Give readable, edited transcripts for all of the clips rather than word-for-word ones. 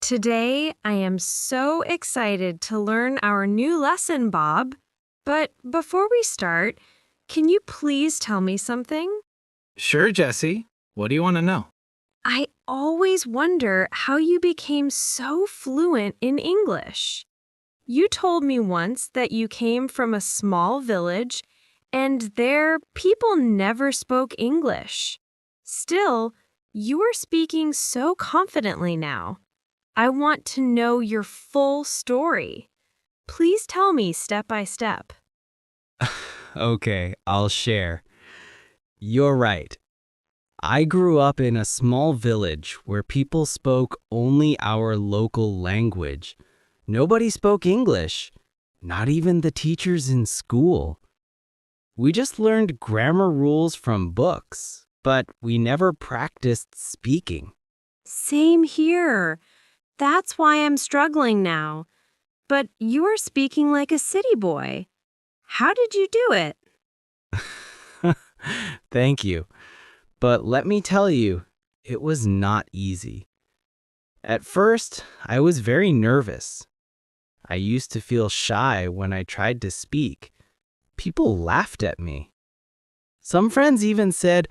Today, I am so excited to learn our new lesson, Bob. But before we start, can you please tell me something? Sure, Jesse. What do you want to know? I always wonder how you became so fluent in English. You told me once that you came from a small village and there people never spoke English. Still, you are speaking so confidently now. I want to know your full story. Please tell me step by step. Okay, I'll share. You're right. I grew up in a small village where people spoke only our local language. Nobody spoke English, not even the teachers in school. We just learned grammar rules from books, but we never practiced speaking. Same here. That's why I'm struggling now. But you are speaking like a city boy. How did you do it? Thank you. But let me tell you, it was not easy. At first, I was very nervous. I used to feel shy when I tried to speak. People laughed at me. Some friends even said,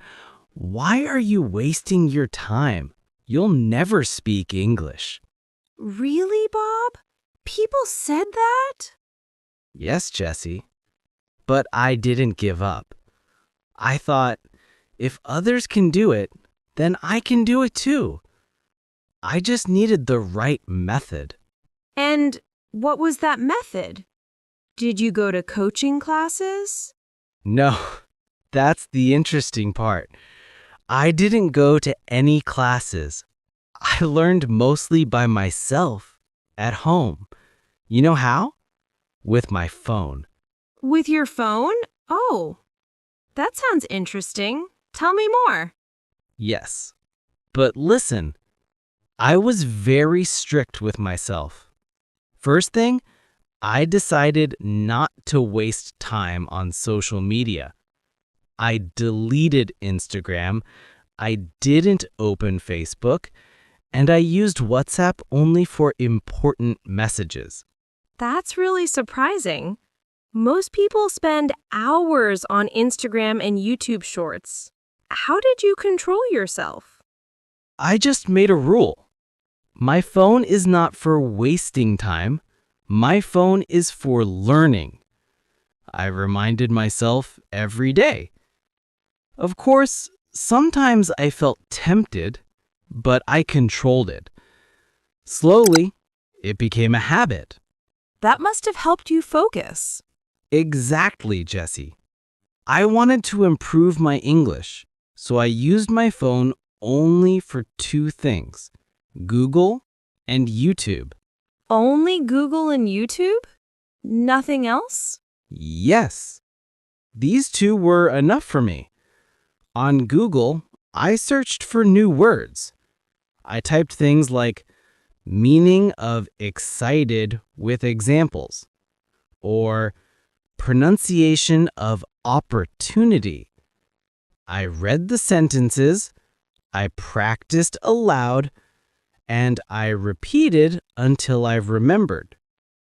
"Why are you wasting your time? You'll never speak English." Really, Bob? People said that? Yes, Jesse. But I didn't give up. I thought, if others can do it, then I can do it too. I just needed the right method. And what was that method? Did you go to coaching classes? No, that's the interesting part. I didn't go to any classes. I learned mostly by myself, at home. You know how? With my phone. With your phone? Oh, that sounds interesting. Tell me more. Yes. But listen, I was very strict with myself. First thing, I decided not to waste time on social media. I deleted Instagram, I didn't open Facebook, and I used WhatsApp only for important messages. That's really surprising. Most people spend hours on Instagram and YouTube Shorts. How did you control yourself? I just made a rule. My phone is not for wasting time. My phone is for learning. I reminded myself every day. Of course, sometimes I felt tempted, but I controlled it. Slowly, it became a habit. That must have helped you focus. Exactly, Jesse. I wanted to improve my English, so I used my phone only for two things: Google and YouTube. Only Google and YouTube? Nothing else? Yes, these two were enough for me. On Google, I searched for new words. I typed things like meaning of excited with examples, or pronunciation of opportunity. I read the sentences, I practiced aloud, and I repeated until I remembered.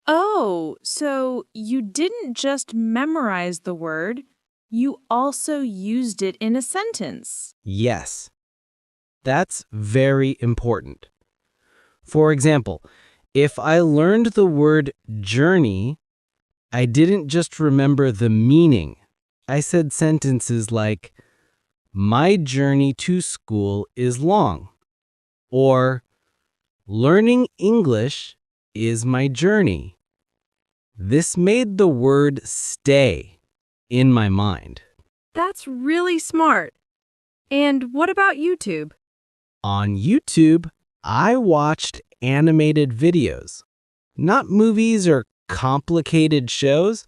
Oh, so you didn't just memorize the word, you also used it in a sentence. Yes, that's very important. For example, if I learned the word journey, I didn't just remember the meaning. I said sentences like, "My journey to school is long," or "Learning English is my journey." This made the word stay in my mind. That's really smart. And what about YouTube? On YouTube, I watched animated videos, not movies or complicated shows,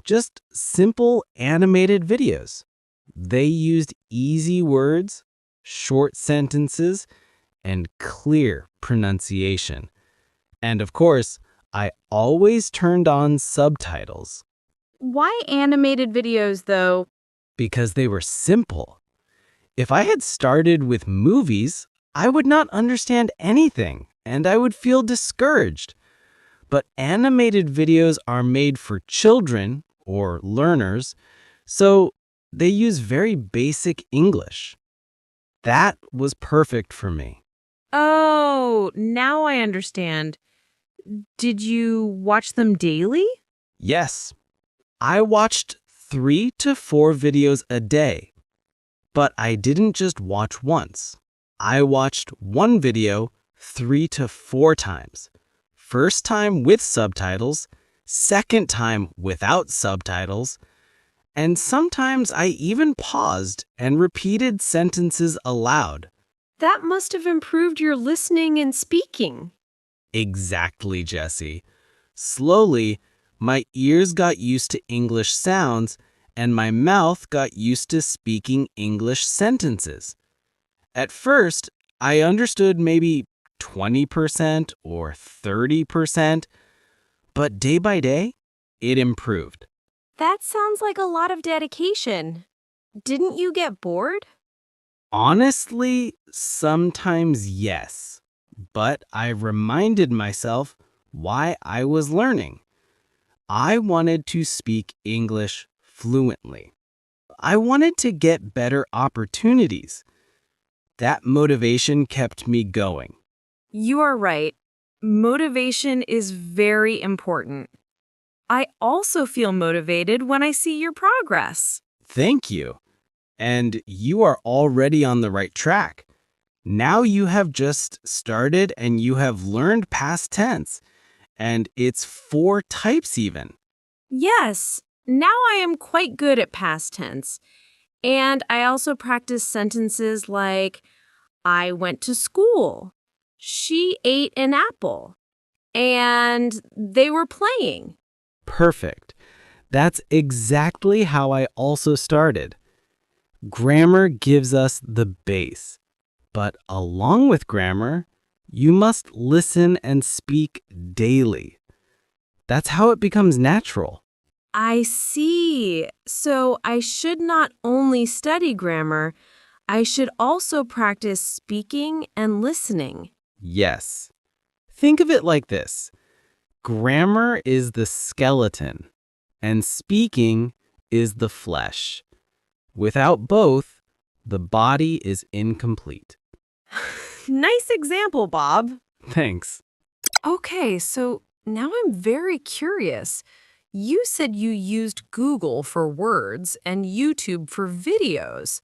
just simple animated videos. They used easy words, short sentences, and clear pronunciation. And of course, I always turned on subtitles Why animated videos, though? because they were simple. If I had started with movies, I would not understand anything. and I would feel discouraged. But animated videos are made for children or learners, so they use very basic English. That was perfect for me. Oh, now I understand. Did you watch them daily? Yes, I watched 3 to 4 videos a day, but I didn't just watch once. I watched one video 3 to 4 times. First time with subtitles, second time without subtitles, and sometimes I even paused and repeated sentences aloud. That must have improved your listening and speaking. Exactly, Jesse. Slowly, my ears got used to English sounds and my mouth got used to speaking English sentences. At first, I understood maybe 20% or 30%, but day by day, it improved. That sounds like a lot of dedication. Didn't you get bored? Honestly, sometimes yes, but I reminded myself why I was learning. I wanted to speak English fluently. I wanted to get better opportunities. That motivation kept me going. You are right. Motivation is very important. I also feel motivated when I see your progress. Thank you. And you are already on the right track. Now you have just started and you have learned past tense, and it's 4 types even. Yes, now I am quite good at past tense. And I also practice sentences like, I went to school. She ate an apple. And they were playing. Perfect. That's exactly how I also started. Grammar gives us the base, but along with grammar, you must listen and speak daily. That's how it becomes natural. I see. So I should not only study grammar, I should also practice speaking and listening. Yes. Think of it like this. Grammar is the skeleton, and speaking is the flesh. Without both, the body is incomplete. Nice example, Bob. Thanks. Okay, so now I'm very curious. You said you used Google for words and YouTube for videos,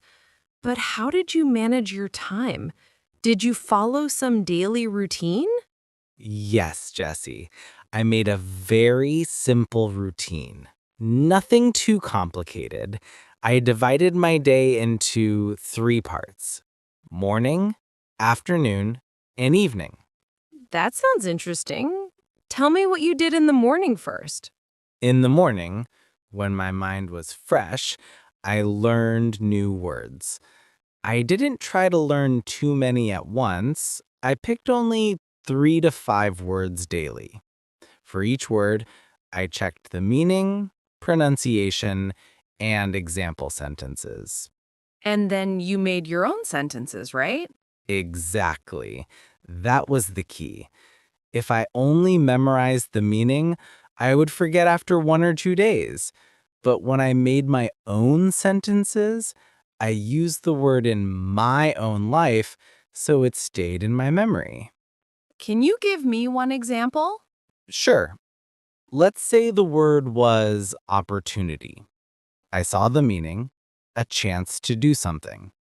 but how did you manage your time? Did you follow some daily routine? Yes, Jesse. I made a very simple routine. Nothing too complicated. I divided my day into 3 parts: morning, afternoon, and evening. That sounds interesting. Tell me what you did in the morning first. In the morning, when my mind was fresh, I learned new words. I didn't try to learn too many at once. I picked only 3 to 5 words daily. For each word, I checked the meaning, pronunciation, and example sentences. And then you made your own sentences, right? Exactly. That was the key. If I only memorized the meaning, I would forget after 1 or 2 days. But when I made my own sentences, I used the word in my own life, so it stayed in my memory. Can you give me one example? Sure. Let's say the word was opportunity. I saw the meaning, a chance to do something.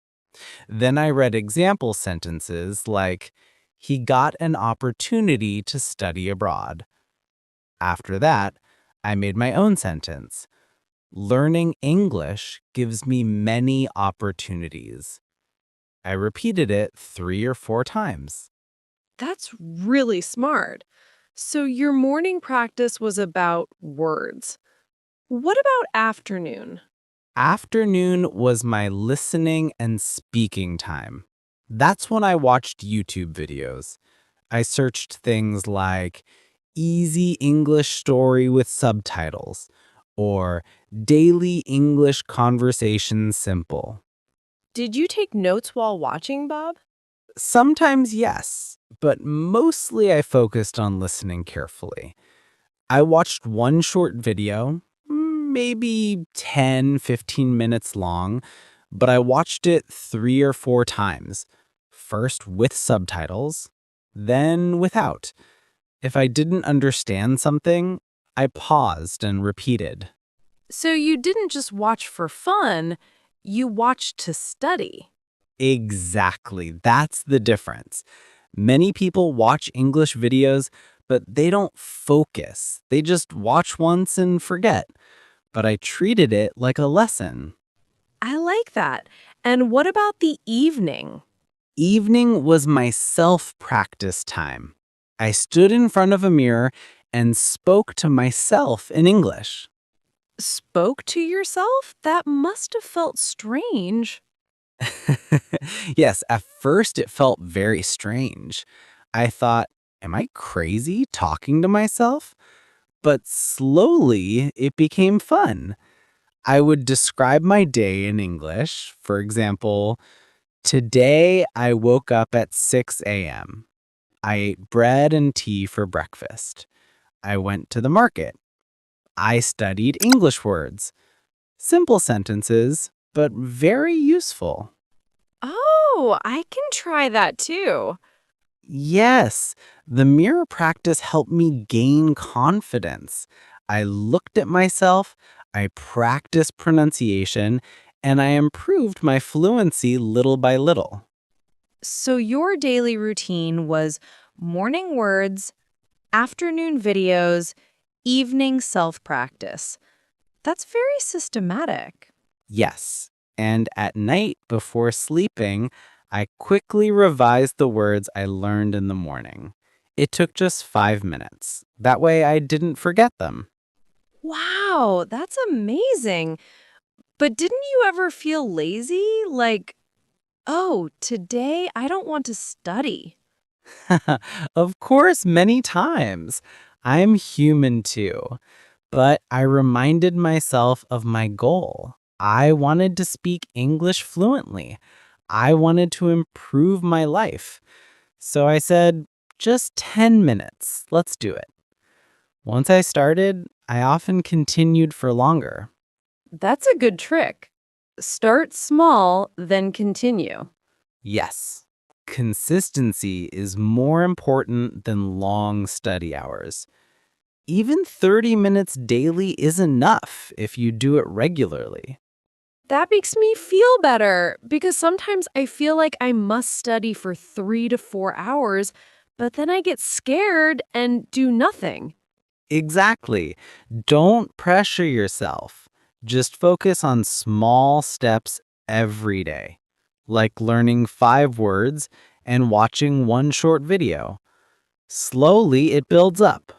Then I read example sentences like, he got an opportunity to study abroad. After that, I made my own sentence. Learning English gives me many opportunities. I repeated it 3 or 4 times. That's really smart. So your morning practice was about words. What about afternoon? Afternoon was my listening and speaking time. That's when I watched YouTube videos. I searched things like easy English story with subtitles or daily English conversation simple. Did you take notes while watching, Bob? Sometimes yes, but mostly I focused on listening carefully. I watched one short video, maybe 10, 15 minutes long, but I watched it 3 or 4 times. First with subtitles, then without. If I didn't understand something, I paused and repeated. So you didn't just watch for fun, you watched to study. Exactly. That's the difference. Many people watch English videos, but they don't focus. They just watch once and forget. But I treated it like a lesson. I like that. And what about the evening? Evening was my self-practice time. I stood in front of a mirror and spoke to myself in English. Spoke to yourself? That must have felt strange. Yes, at first it felt very strange. I thought, am I crazy talking to myself? But slowly it became fun. I would describe my day in English. For example, today I woke up at 6 a.m. I ate bread and tea for breakfast. I went to the market. I studied English words. Simple sentences, but very useful. Oh, I can try that too. Yes, the mirror practice helped me gain confidence. I looked at myself, I practiced pronunciation, and I improved my fluency little by little. So your daily routine was morning words, afternoon videos, evening self-practice. That's very systematic. Yes, and at night before sleeping, I quickly revised the words I learned in the morning. It took just 5 minutes. That way I didn't forget them. Wow, that's amazing. But didn't you ever feel lazy? Like, oh, today I don't want to study. Of course, many times. I'm human too. But I reminded myself of my goal. I wanted to speak English fluently. I wanted to improve my life. So I said, just 10 minutes. Let's do it. Once I started, I often continued for longer. That's a good trick. Start small, then continue. Yes, consistency is more important than long study hours. Even 30 minutes daily is enough if you do it regularly. That makes me feel better because sometimes I feel like I must study for 3 to 4 hours, but then I get scared and do nothing. Exactly. Don't pressure yourself. Just focus on small steps every day, like learning 5 words and watching one short video. Slowly, it builds up.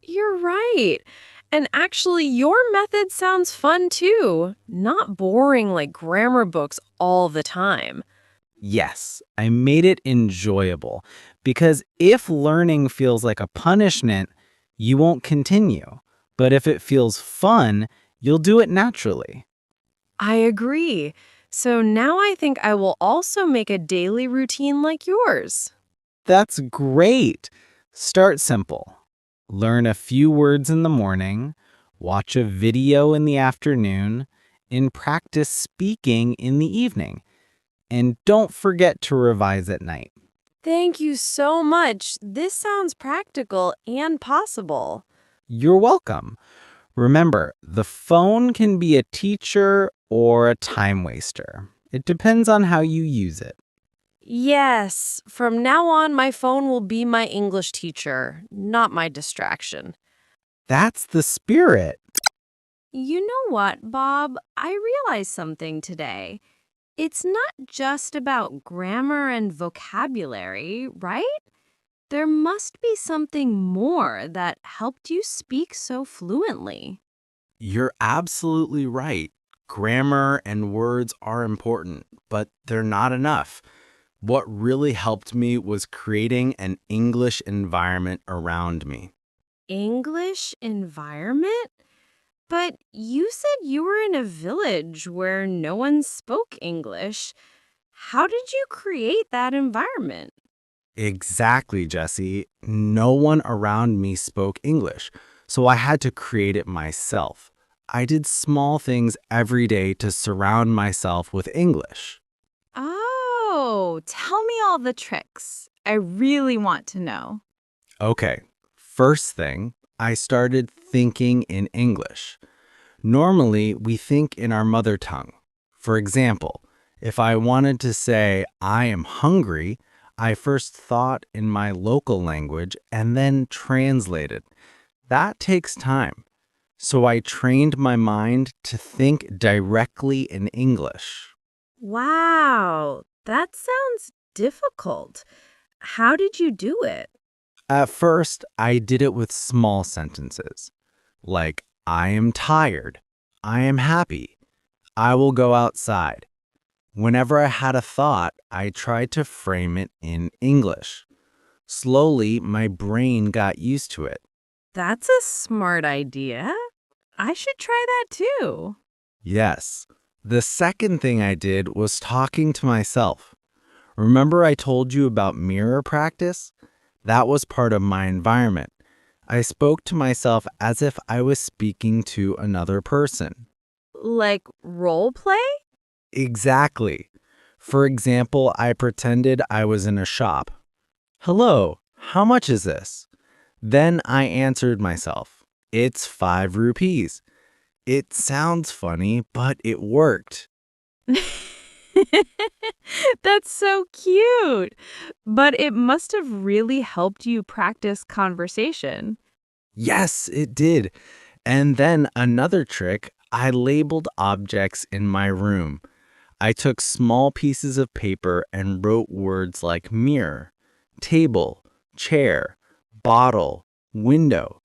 You're right. And actually, your method sounds fun too. Not boring like grammar books all the time. Yes, I made it enjoyable because if learning feels like a punishment, you won't continue. But if it feels fun, you'll do it naturally. I agree. So now I think I will also make a daily routine like yours. That's great. Start simple. Learn a few words in the morning, watch a video in the afternoon, and practice speaking in the evening. And don't forget to revise at night. Thank you so much. This sounds practical and possible. You're welcome. Remember, the phone can be a teacher or a time waster. It depends on how you use it. Yes, from now on, my phone will be my English teacher, not my distraction. That's the spirit. You know what, Bob? I realized something today. It's not just about grammar and vocabulary, right? There must be something more that helped you speak so fluently. You're absolutely right. Grammar and words are important, but they're not enough. What really helped me was creating an English environment around me. English environment? But you said you were in a village where no one spoke English. How did you create that environment? Exactly, Jesse. No one around me spoke English, so I had to create it myself. I did small things every day to surround myself with English. Oh, tell me all the tricks. I really want to know. Okay, first thing, I started thinking in English. Normally, we think in our mother tongue. For example, if I wanted to say, I am hungry, I first thought in my local language and then translated. That takes time. So I trained my mind to think directly in English. Wow, that sounds difficult. How did you do it? At first, I did it with small sentences, like, I am tired, I am happy, I will go outside. Whenever I had a thought, I tried to frame it in English. Slowly, my brain got used to it. That's a smart idea. I should try that too. Yes. The second thing I did was talking to myself. Remember I told you about mirror practice? That was part of my environment. I spoke to myself as if I was speaking to another person. Like role play? Exactly. For example, I pretended I was in a shop. Hello, how much is this? Then I answered myself, it's 5 rupees. It sounds funny, but it worked. That's so cute. But it must have really helped you practice conversation. Yes, it did. And then another trick, I labeled objects in my room. I took small pieces of paper and wrote words like mirror, table, chair, bottle, window.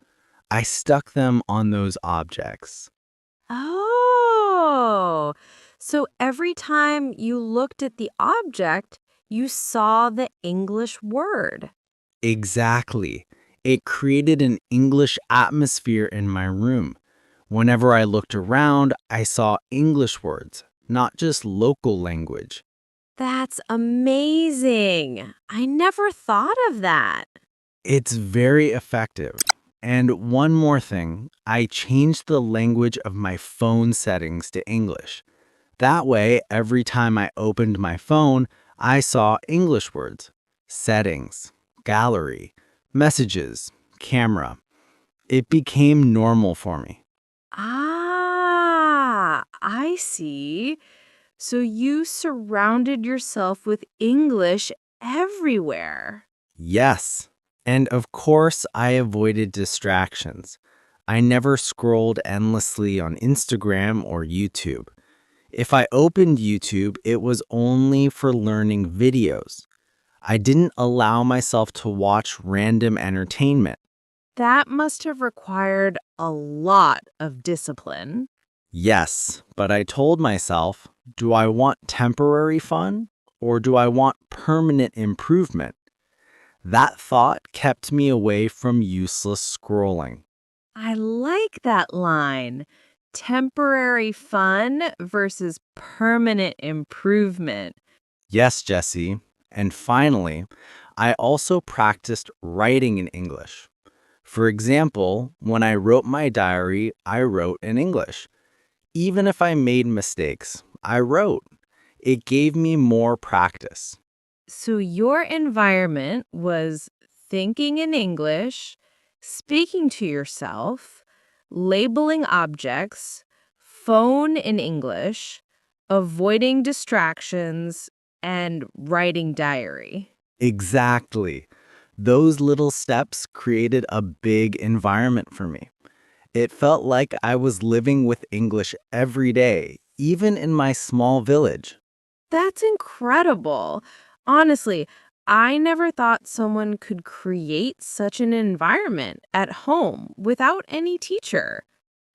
I stuck them on those objects. Oh, so every time you looked at the object, you saw the English word. Exactly. It created an English atmosphere in my room. Whenever I looked around, I saw English words, not just local language. That's amazing. I never thought of that. It's very effective. And one more thing, I changed the language of my phone settings to English. That way, every time I opened my phone, I saw English words, settings, gallery, messages, camera. It became normal for me. Ah, I see. So you surrounded yourself with English everywhere. Yes. And of course, I avoided distractions. I never scrolled endlessly on Instagram or YouTube. If I opened YouTube, it was only for learning videos. I didn't allow myself to watch random entertainment. That must have required a lot of discipline. Yes, but I told myself, do I want temporary fun or do I want permanent improvement? That thought kept me away from useless scrolling. I like that line. Temporary fun versus permanent improvement. Yes, Jesse. And finally, I also practiced writing in English. For example, when I wrote my diary, I wrote in English. Even if I made mistakes, I wrote. It gave me more practice. So your environment was thinking in English, speaking to yourself, labeling objects, phone in English, avoiding distractions, and writing diary. Exactly. Those little steps created a big environment for me. It felt like I was living with English every day, even in my small village. That's incredible. Honestly, I never thought someone could create such an environment at home without any teacher.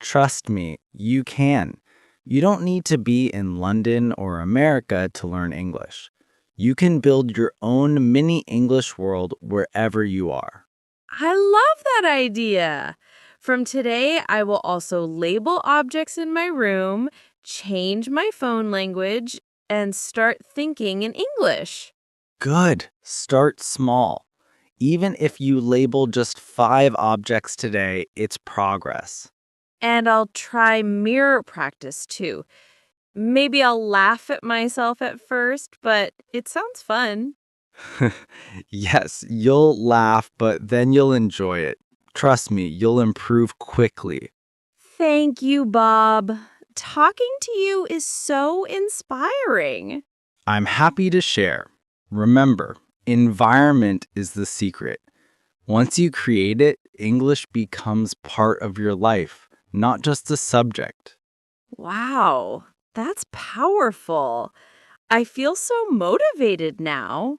Trust me, you can. You don't need to be in London or America to learn English. You can build your own mini English world wherever you are. I love that idea. From today, I will also label objects in my room, change my phone language, and start thinking in English. Good. Start small. Even if you label just 5 objects today, it's progress. And I'll try mirror practice too. Maybe I'll laugh at myself at first, but it sounds fun. Yes, you'll laugh, but then you'll enjoy it. Trust me, you'll improve quickly. Thank you, Bob. Talking to you is so inspiring. I'm happy to share. Remember, environment is the secret. Once you create it, English becomes part of your life, not just a subject. Wow, that's powerful. I feel so motivated now.